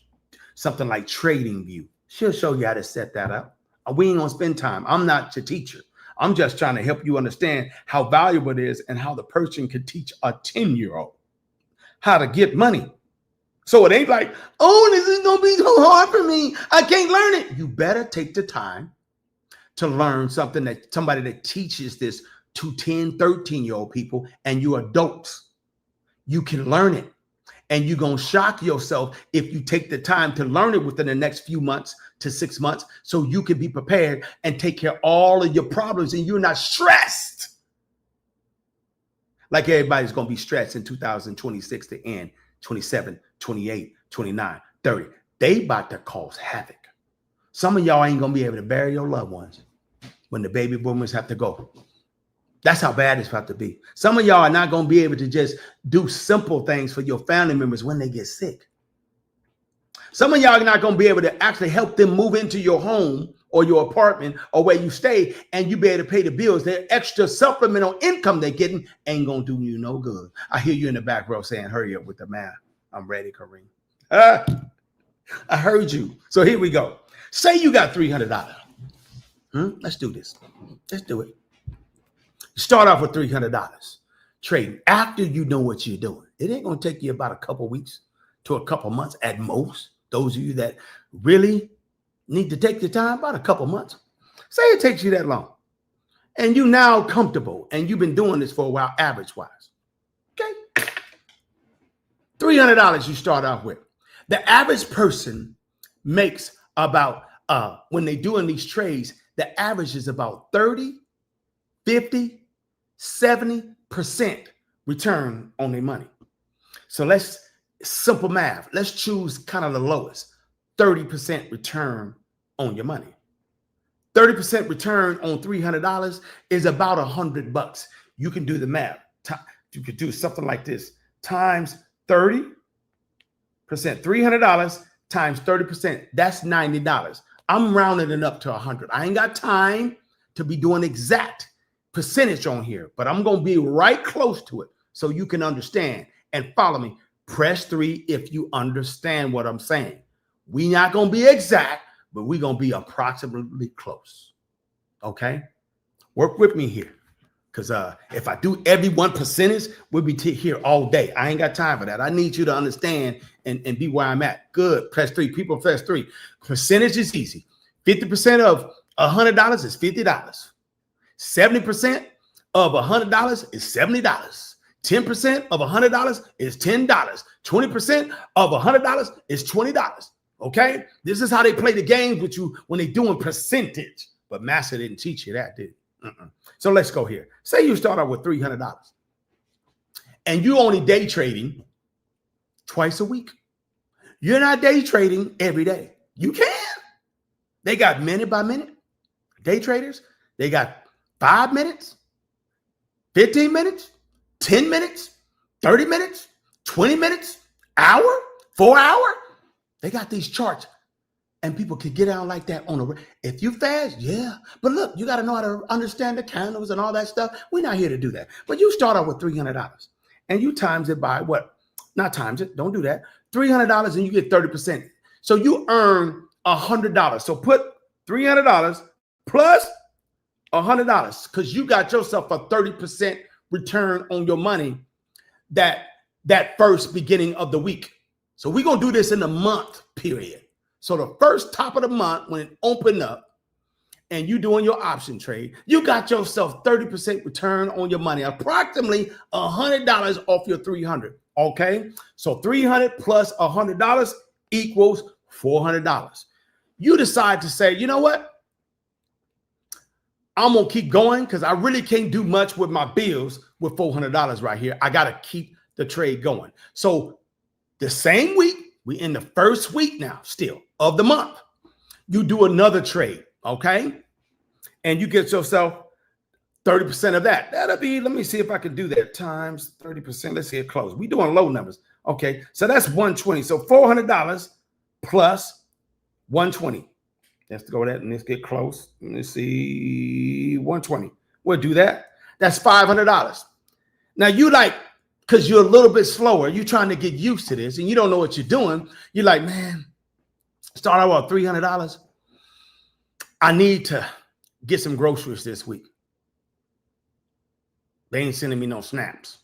something like TradingView. She'll show you how to set that up. We ain't gonna spend time. I'm not your teacher. I'm just trying to help you understand how valuable it is and how the person can teach a 10-year-old how to get money. So it ain't like, oh, this is gonna be so hard for me. I can't learn it. You better take the time to learn something that somebody that teaches this to 10, 13-year-old people and you adults. You can learn it. And you're going to shock yourself if you take the time to learn it within the next few months to 6 months so you can be prepared and take care of all of your problems and you're not stressed. Like everybody's going to be stressed in 2026 to end, 27, 28, 29, 30. They about to cause havoc. Some of y'all ain't going to be able to bury your loved ones when the baby boomers have to go. That's how bad it's about to be. Some of y'all are not going to be able to just do simple things for your family members when they get sick. Some of y'all are not going to be able to actually help them move into your home or your apartment or where you stay, and you be able to pay the bills, their extra supplemental income they're getting ain't gonna do you no good. I hear you in the back row saying, hurry up with the math. I'm ready, Kareem. I heard you. So here we go. Say you got $300. Let's do this. Let's do it. Start off with $300 trading after you know what you're doing. It ain't going to take you about a couple weeks to a couple months at most. Those of you that really need to take the time, about a couple months. Say it takes you that long and you now comfortable and you've been doing this for a while, average wise. Okay. $300 you start off with. The average person makes about, when they're doing these trades, the average is about 30, 50, 70% return on their money. So let's, simple math. Let's choose kind of the lowest, 30% return on your money. 30% return on $300 is about $100. You can do the math. You could do something like this times 30%, $300 times 30%. That's $90. I'm rounding it up to 100. I ain't got time to be doing exact percentage on here, but I'm going to be right close to it so you can understand and follow me. Press 3 if you understand what I'm saying. We're not going to be exact, but we're going to be approximately close. Okay? Work with me here. Because if I do every 1%, we'll be here all day. I ain't got time for that. I need you to understand and be where I'm at. Good. Press 3. People press 3. Percentage is easy. 50% of $100 is $50. 70% of $100 is $70. 10% of $100 is $10. 20% of $100 is $20. Okay? This is how they play the games with you when they're doing percentage. But Master didn't teach you that, did he? So let's go here. Say you start out with $300 and you only day trading twice a week. You're not day trading every day. You can. They got minute by minute day traders. They got 5 minutes, 15 minutes, 10 minutes, 30 minutes, 20 minutes, hour, 4 hour. They got these charts. And people can get out like that on a, if you fast, yeah. But look, you got to know how to understand the candles and all that stuff. We're not here to do that. But you start out with $300 and you times it by what? Not times it. Don't do that. $300 and you get 30%. So you earn $100. So put $300 plus $100 because you got yourself a 30% return on your money that first beginning of the week. So we're going to do this in a month period. So the first top of the month, when it opened up and you doing your option trade, you got yourself 30% return on your money, approximately $100 off your $300. Okay. So $300 plus $100 equals $400. You decide to say, you know what? I'm going to keep going because I really can't do much with my bills with $400 right here. I got to keep the trade going. So the same week, we in the first week now still of the month. You do another trade, okay? And you get yourself 30% of that. That'll be, let me see if I can do that, times 30%. Let's get close. We're doing low numbers. Okay, so that's 120. So $400 plus 120. Let's go with that and let's get close. Let's see, 120. We'll do that. That's $500. Now you like, because you're a little bit slower, you're trying to get used to this and you don't know what you're doing. You're like, man, start out with $300. I need to get some groceries this week. They ain't sending me no snaps.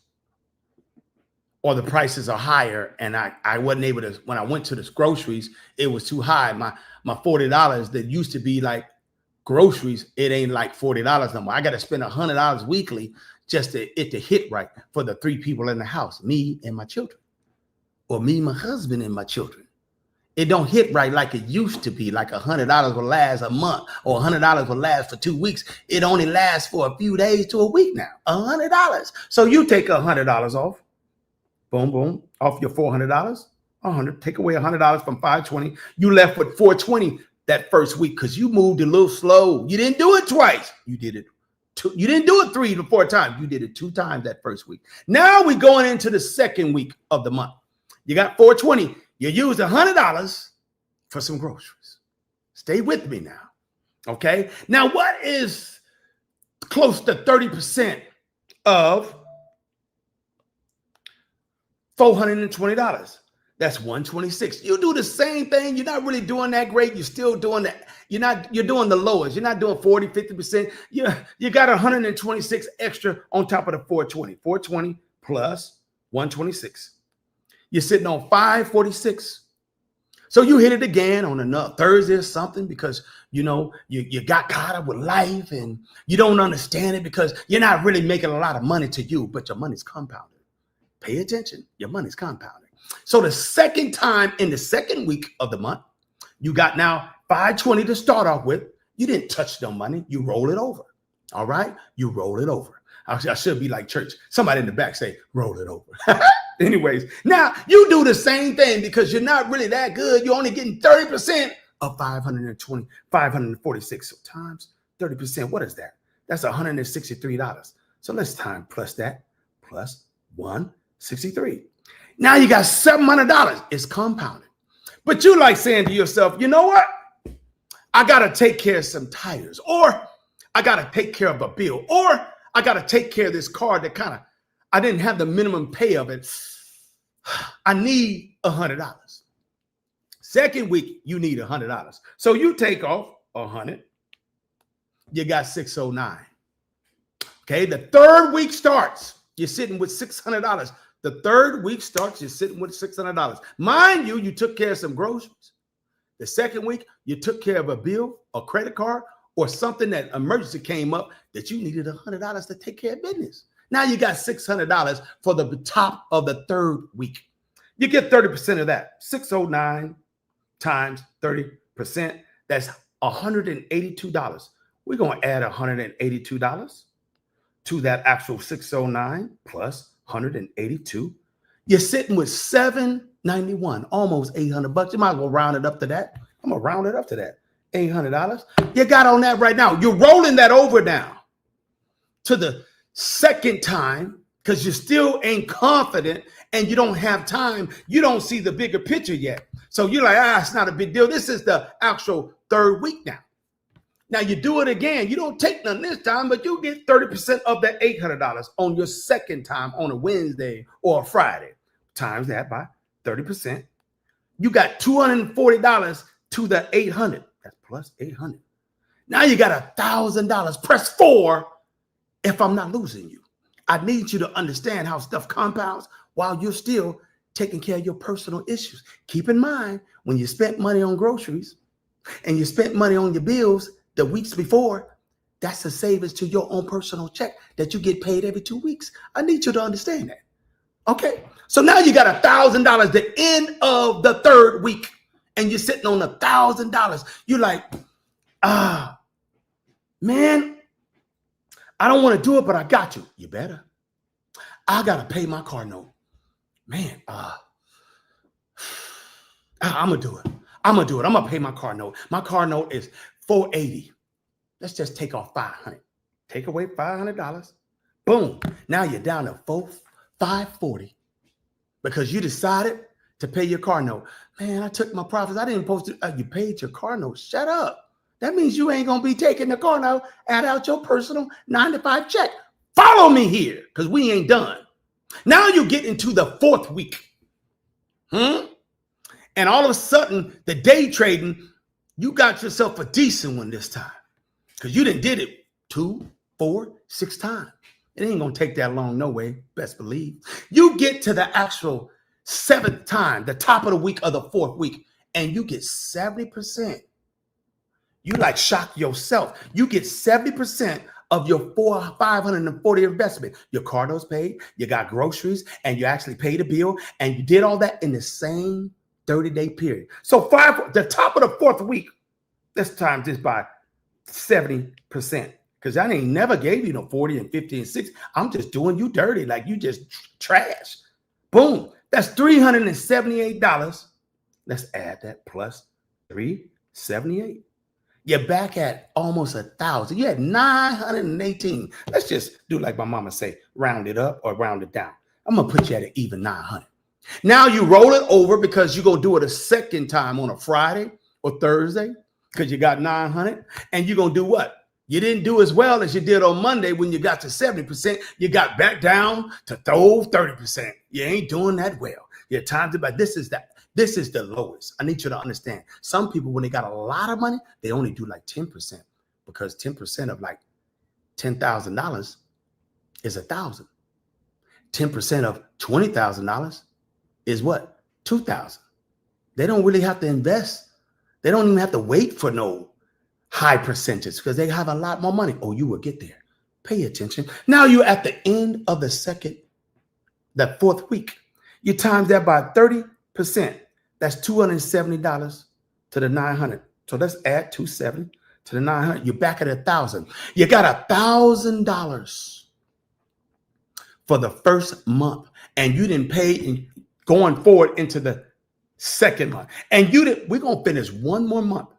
Or the prices are higher and I wasn't able to, when I went to the groceries, it was too high. My $40 that used to be like groceries, it ain't like $40 no more. I got to spend $100 weekly just to hit right for the 3 people in the house, me and my children, or me, my husband, and my children. It don't hit right like it used to be, like $100 will last a month or $100 will last for 2 weeks. It only lasts for a few days to a week now, $100. So you take $100 off, boom, boom, off your $400, 100, take away $100 from 520. You left with 420 that first week because you moved a little slow. You didn't do it twice. You did it. You didn't do it 3 to 4 times. You did it 2 times that first week. Now we're going into the second week of the month. You got 420. You used $100 for some groceries. Stay with me now. Okay. Now, what is close to 30% of $420? That's 126. You do the same thing. You're not really doing that great. You're still doing that. You're doing the lowest. You're not doing 40, 50%. You got 126 extra on top of the 420. 420 plus 126. You're sitting on 546. So you hit it again on another Thursday or something because you got caught up with life and you don't understand it because you're not really making a lot of money to you, but your money's compounded. Pay attention. Your money's compounded. So the second time in the second week of the month, you got now 520 to start off with. You didn't touch no money. You roll it over. All right. You roll it over. I should be like church. Somebody in the back say, roll it over. Anyways, now you do the same thing because you're not really that good. You're only getting 30% of 546 times 30%. What is that? That's $163. So let's plus that plus 163. Now you got $700. It's compounded. But you like saying to yourself, you know what? I got to take care of some tires, or I got to take care of a bill, or I got to take care of this car that I didn't have the minimum pay of it. I need $100. Second week, you need $100. So you take off 100. You got 609. Okay. The third week starts. You're sitting with $600. The third week starts. You're sitting with $600. Mind you, you took care of some groceries. The second week, you took care of a bill, a credit card, or something that emergency came up that you needed $100 to take care of business. Now you got $600 for the top of the third week. You get 30% of that. 609 times 30%. That's $182. We're going to add $182 to that actual 609 plus 182. You're sitting with $791, almost $800. You might as well round it up to that. I'm going to round it up to that. $800. You got on that right now. You're rolling that over now to the second time because you still ain't confident and you don't have time. You don't see the bigger picture yet. So you're like, it's not a big deal. This is the actual third week now. Now you do it again. You don't take none this time, but you get 30% of that $800 on your second time on a Wednesday or a Friday. Times that by 30%. You got $240 to the 800. That's plus 800. Now you got $1,000. Press 4 if I'm not losing you. I need you to understand how stuff compounds while you're still taking care of your personal issues. Keep in mind, when you spent money on groceries and you spent money on your bills the weeks before, that's a savings to your own personal check that you get paid every 2 weeks. I need you to understand that. Okay. So now you got $1,000 the end of the third week and you're sitting on $1,000. You're like, man, I don't want to do it, but I got you. You better. I got to pay my car note. Man, I'm going to do it. I'm going to pay my car note. My car note is $480. Let's just take off $500. Take away $500. Boom. Now you're down to $540 because you decided to pay your car note. Man, I took my profits. I didn't post it. You paid your car note. Shut up. That means you ain't going to be taking the car note. Add out your personal 9-to-5 check. Follow me here because we ain't done. Now you get into the fourth week. And all of a sudden, the day trading, you got yourself a decent one this time because you done did it 2, 4, 6 times. It ain't going to take that long, no way, best believe. You get to the actual 7th time, the top of the week of the 4th week, and you get 70%. You like shock yourself. You get 70% of your $540 investment. Your car note's paid, you got groceries, and you actually paid a bill, and you did all that in the same 30-day period. So the top of the 4th week, let's time this by 70%. Because I ain't never gave you no 40 and 50 and 60. I'm just doing you dirty, like you just trash. Boom. That's $378. Let's add that plus 378. You're back at almost 1,000. You're at 918. Let's just do like my mama say, round it up or round it down. I'm going to put you at an even 900. Now you roll it over because you're going to do it a second time on a Friday or Thursday. because you got 900, and you're going to do what? You didn't do as well as you did on Monday when you got to 70%. You got back down to throw 30%. You ain't doing that well. Your time's about this is the lowest. I need you to understand. Some people, when they got a lot of money, they only do like 10%, because 10% of like $10,000 is $1,000. 10% of $20,000 is what? $2,000. They don't really have to invest. They don't even have to wait for no high percentage because they have a lot more money. Oh, you will get there. Pay attention. Now you're at the end of that fourth week. You times that by 30%. That's $270 to the 900. So let's add 270 to the 900. You're back at 1,000. You got $1,000 for the first month, and you didn't pay going forward into the second month. And we're going to finish one more month,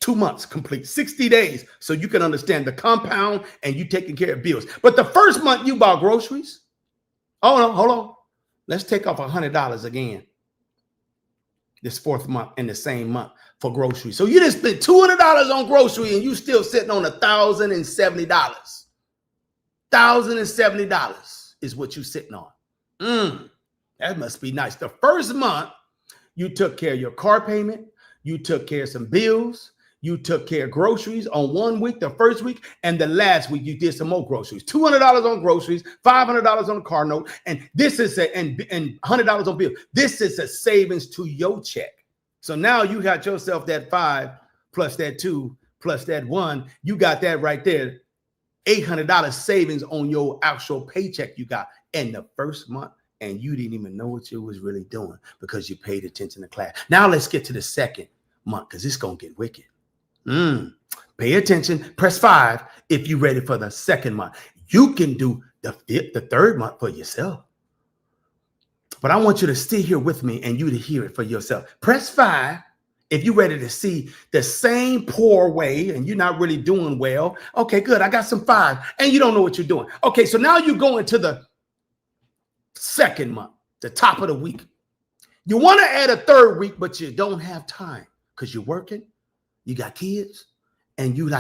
2 months complete, 60 days. So you can understand the compound and you taking care of bills. But the first month you bought groceries. Oh no, hold on. Let's take off $100 again. This fourth month in the same month for groceries. So you just spent $200 on grocery and you still sitting on $1,070. $1,070 is what you sitting on. That must be nice. The first month, you took care of your car payment. You took care of some bills. You took care of groceries on 1 week, the first week, and the last week you did some more groceries. $200 on groceries, $500 on a car note, and this is and $100 on bills. This is a savings to your check. So now you got yourself that 5 plus that 2 plus that 1. You got that right there. $800 savings on your actual paycheck you got in the first month, and you didn't even know what you was really doing because you paid attention to class. Now let's get to the second month because it's gonna get wicked. Pay attention. Press 5 if you're ready for the second month. You can do the third month for yourself, but I want you to stay here with me and you to hear it for yourself. Press 5 if you're ready to see the same poor way and you're not really doing well. Okay, good. I got some 5 and you don't know what you're doing. Okay, so now you go into the second month, the top of the week. You want to add a third week, but you don't have time because you're working, you got kids, and you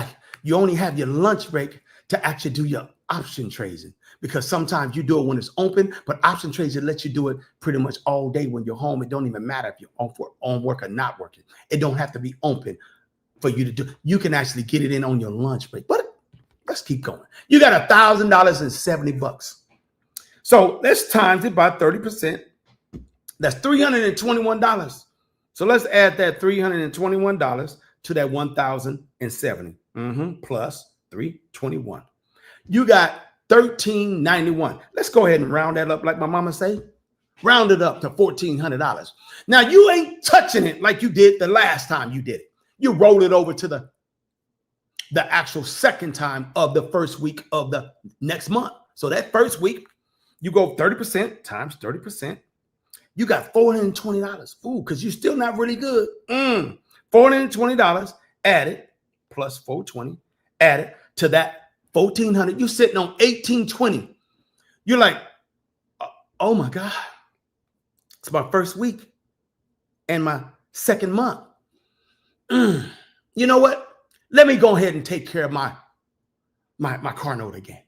only have your lunch break to actually do your option trading, because sometimes you do it when it's open, but option trading lets you do it pretty much all day when you're home. It don't even matter if you're on work or not working. It don't have to be open for you to do. You can actually get it in on your lunch break. But let's keep going. You got $1,070. So let's times it by 30%. That's $321. So let's add that $321 to that 1,070 plus 321. You got $1,391. Let's go ahead and round that up like my mama say. Round it up to $1,400. Now you ain't touching it like you did the last time you did it. You roll it over to the actual second time of the first week of the next month. So that first week, you go 30% times 30%. You got $420. Ooh, because you're still not really good. $420 added plus 420 added to that 1,400. You're sitting on 1,820. You're like, oh my God, it's my first week and my second month. You know what? Let me go ahead and take care of my car note again.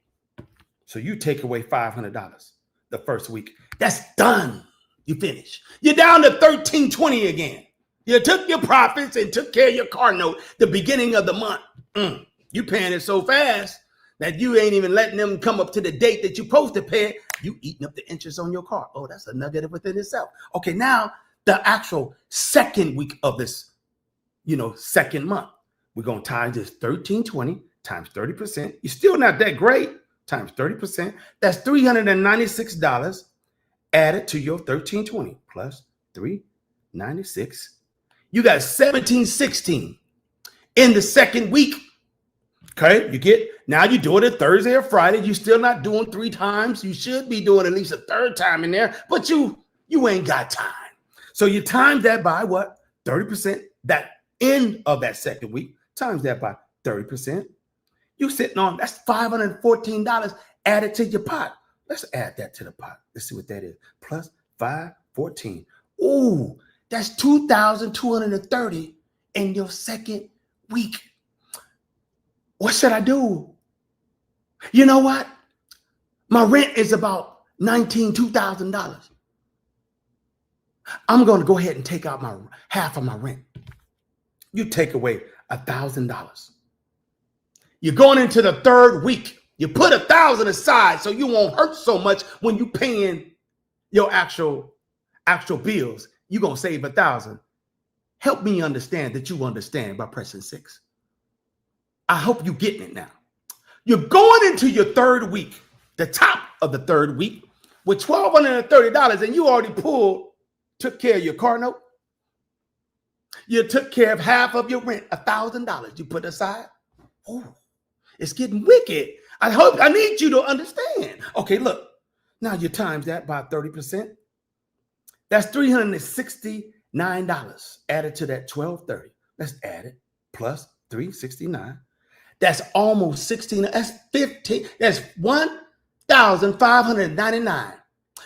So you take away $500 the first week. That's done. You finish. You're down to 1,320 again. You took your profits and took care of your car note the beginning of the month. You paying it so fast that you ain't even letting them come up to the date that you're supposed to pay it. You eating up the interest on your car. Oh, that's a nugget within itself. Okay, now the actual second week of this, second month, we're going to times this 1,320 times 30%. You're still not that great. Times 30%. That's $396 added to your 1,320 plus 396. You got 1,716 in the second week. Okay, now you do it a Thursday or Friday. You're still not doing 3 times. You should be doing at least a third time in there, but you ain't got time. So you times that by what? 30%. That end of that second week, times that by 30%. You sitting on, that's $514 added to your pot. Let's add that to the pot. Let's see what that is. Plus 514. Ooh, that's $2,230 in your second week. What should I do? You know what? My rent is about $2,000. I'm going to go ahead and take out my half of my rent. You take away $1,000. You're going into the third week. You put $1,000 aside so you won't hurt so much when you paying your actual bills. You're going to save $1,000. Help me understand that you understand by pressing 6. I hope you're getting it now. You're going into your third week, the top of the third week, with $1,230, and you already took care of your car note. You took care of half of your rent, $1,000 you put aside. Oh, it's getting wicked. I need you to understand. Okay, look. Now you times that by 30%. That's $369 added to that $1,230. Let's add it plus 369. That's almost 16. That's 15. That's $1,599.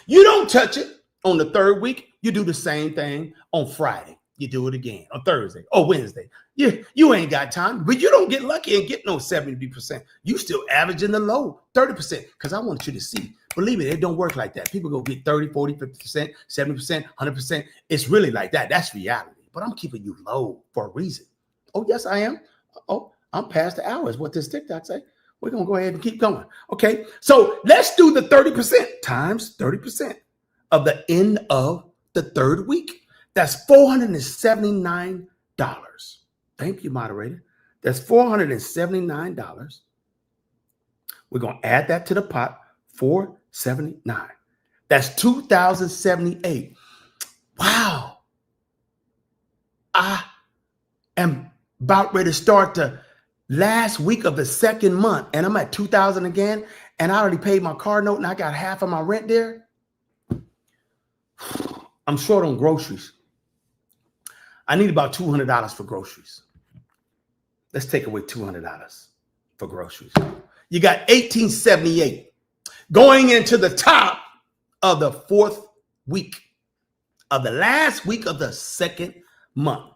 You don't touch it on the third week. You do the same thing on Friday. You do it again on Thursday or Wednesday. You ain't got time, but you don't get lucky and get no 70%. You still averaging the low 30%, because I want you to see. Believe me, it don't work like that. People go get 30, 40, 50%, 70%, 100%. It's really like that. That's reality. But I'm keeping you low for a reason. Oh, yes, I am. Oh, I'm past the hours. What does TikTok say? We're going to go ahead and keep going. Okay, so let's do the 30% times 30% of the end of the third week. That's $479. Thank you, moderator. That's $479. We're going to add that to the pot, 479. That's $2,078. Wow. I am about ready to start the last week of the second month, and I'm at $2,000 again, and I already paid my car note, and I got half of my rent there. I'm short on groceries. I need about $200 for groceries. Let's take away $200 for groceries. You got $1,878 going into the top of the fourth week of the last week of the second month.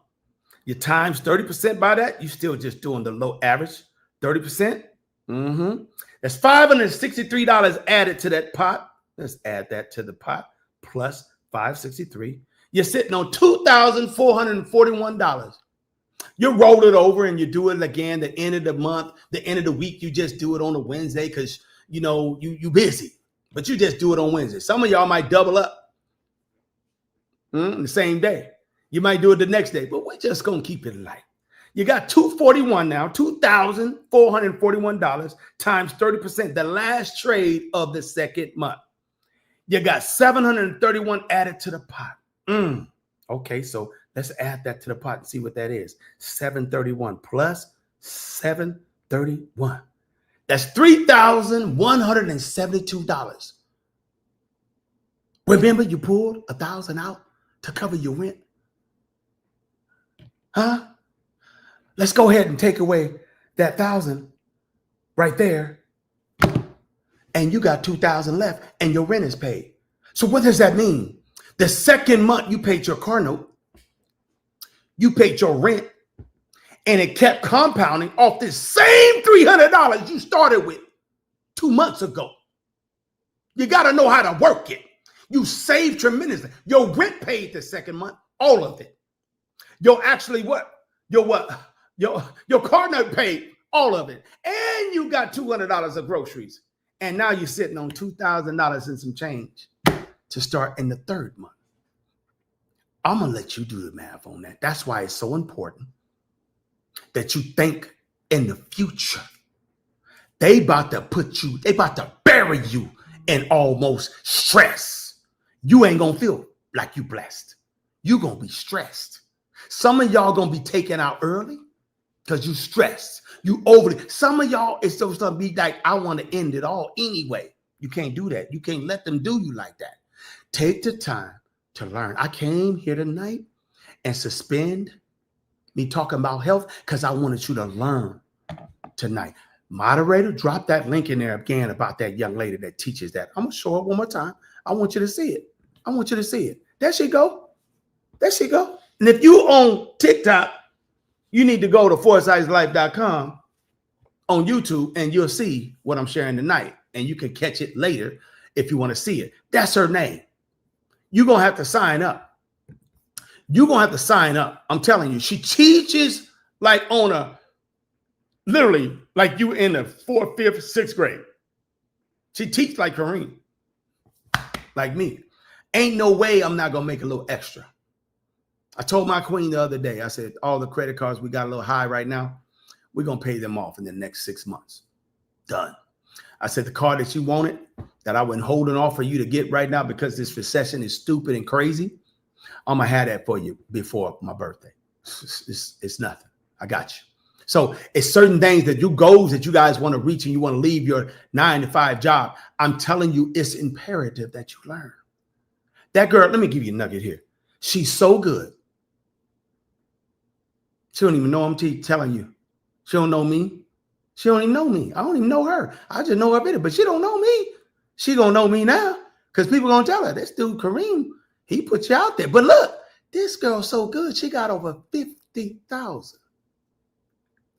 You times 30% by that, you're still just doing the low average, 30%. That's $563 added to that pot. Let's add that to the pot, plus 563. You're sitting on $2,441. You roll it over and you do it again the end of the month, the end of the week. You just do it on a Wednesday because you busy, but you just do it on Wednesday. Some of y'all might double up the same day. You might do it the next day, but we're just gonna keep it light. You got $241 now, $2,441 times 30%, the last trade of the second month. You got $731 added to the pot. Okay, so let's add that to the pot and see what that is. 731 plus 731. That's $3,172. Remember, you pulled $1,000 out to cover your rent? Huh? Let's go ahead and take away that $1,000 right there. And you got $2,000 left and your rent is paid. So what does that mean? The second month you paid your car note, you paid your rent, and it kept compounding off this same $300 you started with 2 months ago. You got to know how to work it. You saved tremendously. Your rent paid the second month, all of it. Your car note paid all of it. And you got $200 of groceries. And now you're sitting on $2,000 and some change to start in the third month. I'm going to let you do the math on that. That's why it's so important that you think in the future. They about to bury you in almost stress. You ain't going to feel like you blessed. You're going to be stressed. Some of y'all going to be taken out early because you stressed. You overly. Some of y'all, it's supposed to be like, I want to end it all anyway. You can't do that. You can't let them do you like that. Take the time to learn. I came here tonight and suspend me talking about health because I wanted you to learn tonight. Moderator, drop that link in there again about that young lady that teaches that. I'm going to show it one more time. I want you to see it. I want you to see it. There she go. There she go. And if you on TikTok, You need to go to foresightslife.com on YouTube and you'll see what I'm sharing tonight. And you can catch it later if you want to see it. That's her name. You're going to have to sign up. You're going to have to sign up. I'm telling you, she teaches like on a, literally like you in the 4th, 5th, 6th grade. She teaches like Kareem, like me. Ain't no way I'm not going to make a little extra. I told my queen the other day, I said, all the credit cards we got a little high right now, we're going to pay them off in the next 6 months. Done. I said, the car that you wanted, that I've been holding off for you to get right now because this recession is stupid and crazy, I'm going to have that for you before my birthday. It's nothing. I got you. So it's certain things that you goals that you guys want to reach and you want to leave your 9-to-5 job. I'm telling you, it's imperative that you learn. That girl, let me give you a nugget here. She's so good. She don't even know I'm telling you. She don't know me. She don't even know me. I don't even know her. I just know her better, but she don't know me. She gonna know me now because people gonna tell her, this dude Kareem, he put you out there. But look, this girl's so good. She got over 50,000.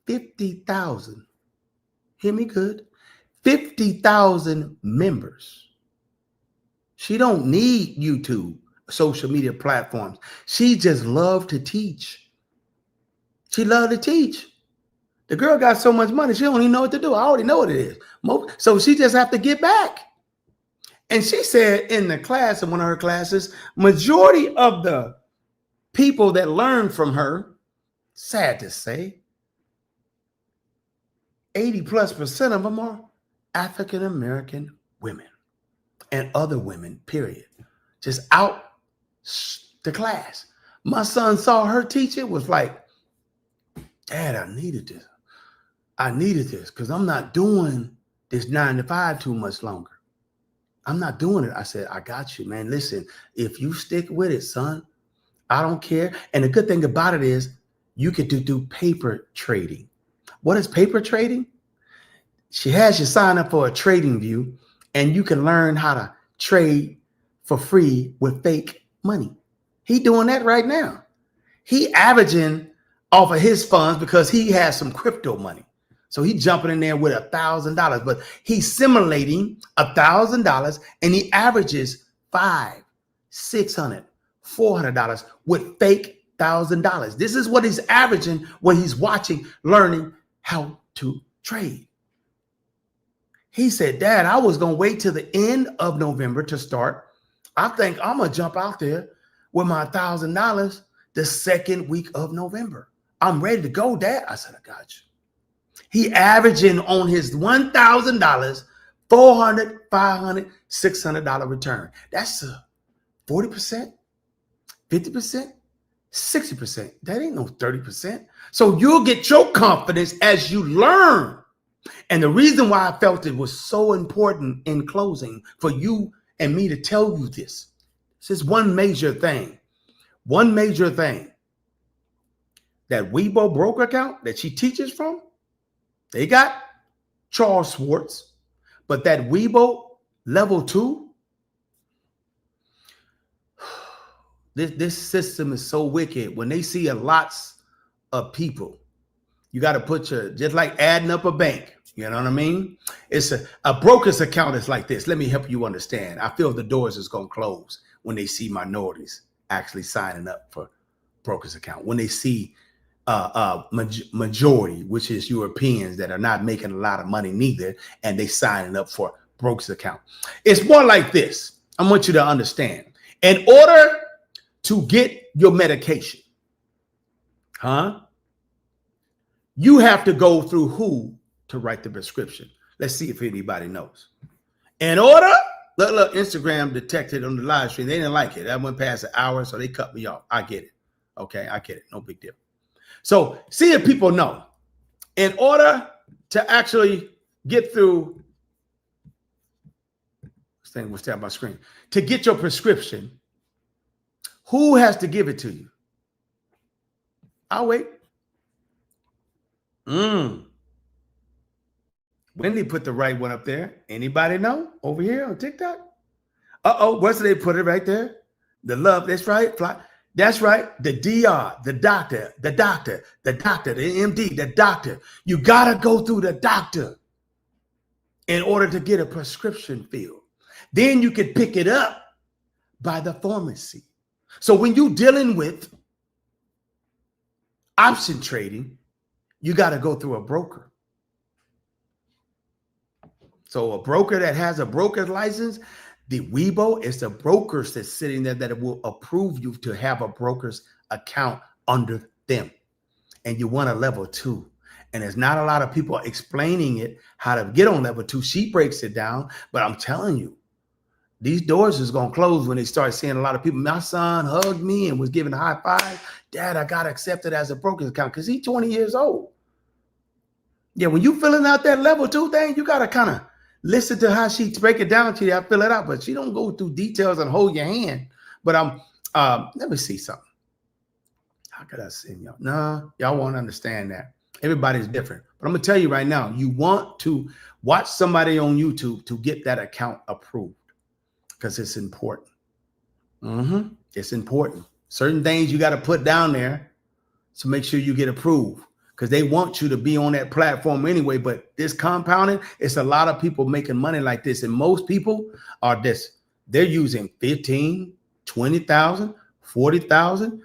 50,000. Hear me good? 50,000 members. She don't need YouTube, social media platforms. She just loved to teach. She loved to teach. The girl got so much money, she don't even know what to do. I already know what it is. So she just have to get back. And she said in the class, in one of her classes, majority of the people that learn from her, sad to say, 80+% of them are African-American women and other women, period. Just out the class. My son saw her teach it, was like, Dad, I needed this. I needed this because I'm not doing this 9-to-5 too much longer. I'm not doing it. I said, I got you, man. Listen, if you stick with it, son, I don't care. And the good thing about it is you could do paper trading. What is paper trading? She has you sign up for a trading view and you can learn how to trade for free with fake money. He doing that right now. He averaging off of his funds because he has some crypto money. So he jumping in there with $1,000, but he's simulating $1,000 and he averages $500, $600, $400 with fake $1,000. This is what he's averaging when he's watching, learning how to trade. He said, Dad, I was going to wait till the end of November to start. I think I'm going to jump out there with my $1,000 the second week of November. I'm ready to go, Dad. I said, I got you. He averaging on his $1,000, $400, $500, $600 return. That's a 40%, 50%, 60%. That ain't no 30%. So you'll get your confidence as you learn. And the reason why I felt it was so important in closing for you and me to tell you this is one major thing. One major thing. That Weibo broker account that she teaches from, they got Charles Schwartz, but that Weibo level 2, this system is so wicked. When they see lots of people, you got to put your, just like adding up a bank, you know what I mean? It's a broker's account is like this. Let me help you understand. I feel the doors is going to close when they see minorities actually signing up for broker's account. When they see majority, which is Europeans that are not making a lot of money neither, and they signing up for broker's account. It's more like this. I want you to understand. In order to get your medication, you have to go through who to write the prescription. Let's see if anybody knows. In order, look, Instagram detected on the live stream. They didn't like it. That went past an hour, so they cut me off. I get it. Okay, I get it. No big deal. So see if people know. In order to actually get through, this thing will stay on my screen, to get your prescription, who has to give it to you? I'll wait. Wendy put the right one up there. Anybody know over here on TikTok? Uh-oh, what's they put it right there? The love, that's right. That's right. The DR, the doctor, the MD, the doctor. You got to go through the doctor in order to get a prescription filled. Then you can pick it up by the pharmacy. So when you're dealing with option trading, you got to go through a broker. So a broker that has a broker's license, the Weibo is the brokers that's sitting there that will approve you to have a broker's account under them. And you want a level 2. And there's not a lot of people explaining it, how to get on level 2. She breaks it down, but I'm telling you, these doors is going to close when they start seeing a lot of people. My son hugged me and was giving a high five. Dad, I got accepted as a broker's account because he's 20 years old. Yeah, when you filling out that level 2 thing, you got to kind of listen to how she break it down to you. I fill it out, but she don't go through details and hold your hand. But let me see something. How could I send y'all? No, y'all won't understand that. Everybody's different. But I'm going to tell you right now, you want to watch somebody on YouTube to get that account approved because it's important. It's important. Certain things you got to put down there to make sure you get approved because they want you to be on that platform anyway. But this compounding, it's a lot of people making money like this. And most people are this. They're using 15, 20,000, 40,000.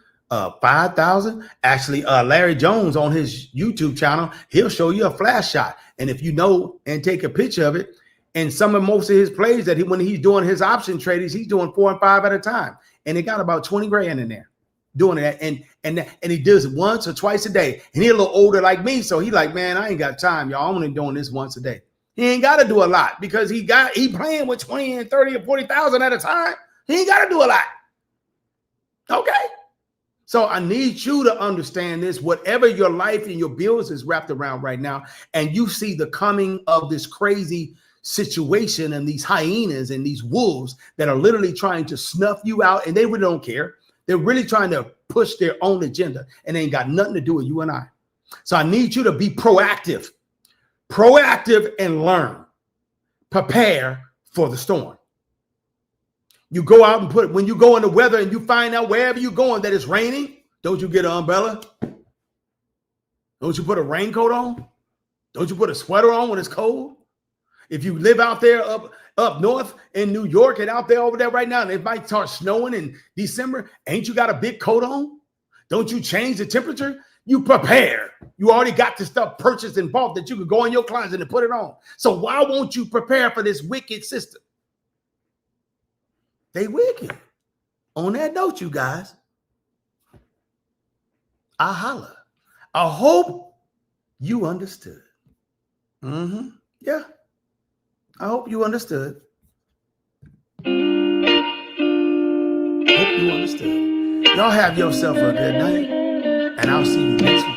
5,000. Actually, Larry Jones on his YouTube channel, he'll show you a flash shot. And if you know and take a picture of it, and most of his plays that when he's doing his option tradings, he's doing 4 and 5 at a time. And he got about 20 grand in there doing that. And he does it once or twice a day. And he's a little older like me. So he like, man, I ain't got time, y'all. I'm only doing this once a day. He ain't got to do a lot because he playing with 20 and 30 or 40,000 at a time. He ain't got to do a lot. Okay. So I need you to understand this, whatever your life and your bills is wrapped around right now, and you see the coming of this crazy situation and these hyenas and these wolves that are literally trying to snuff you out, and they really don't care. They're really trying to push their own agenda, and they ain't got nothing to do with you and I. So I need you to be proactive and learn, prepare for the storm. You go out and when you go in the weather and you find out wherever you're going that it's raining, don't you get an umbrella? Don't you put a raincoat on? Don't you put a sweater on when it's cold? If you live out there up north in New York and out there over there right now, and it might start snowing in December, ain't you got a big coat on? Don't you change the temperature? You prepare. You already got the stuff purchased and bought that you could go in your closet and put it on. So why won't you prepare for this wicked system? They wicked. On that note, you guys, I holla. I hope you understood. Yeah. I hope you understood. Hope you understood. Y'all have yourself a good night, and I'll see you next week.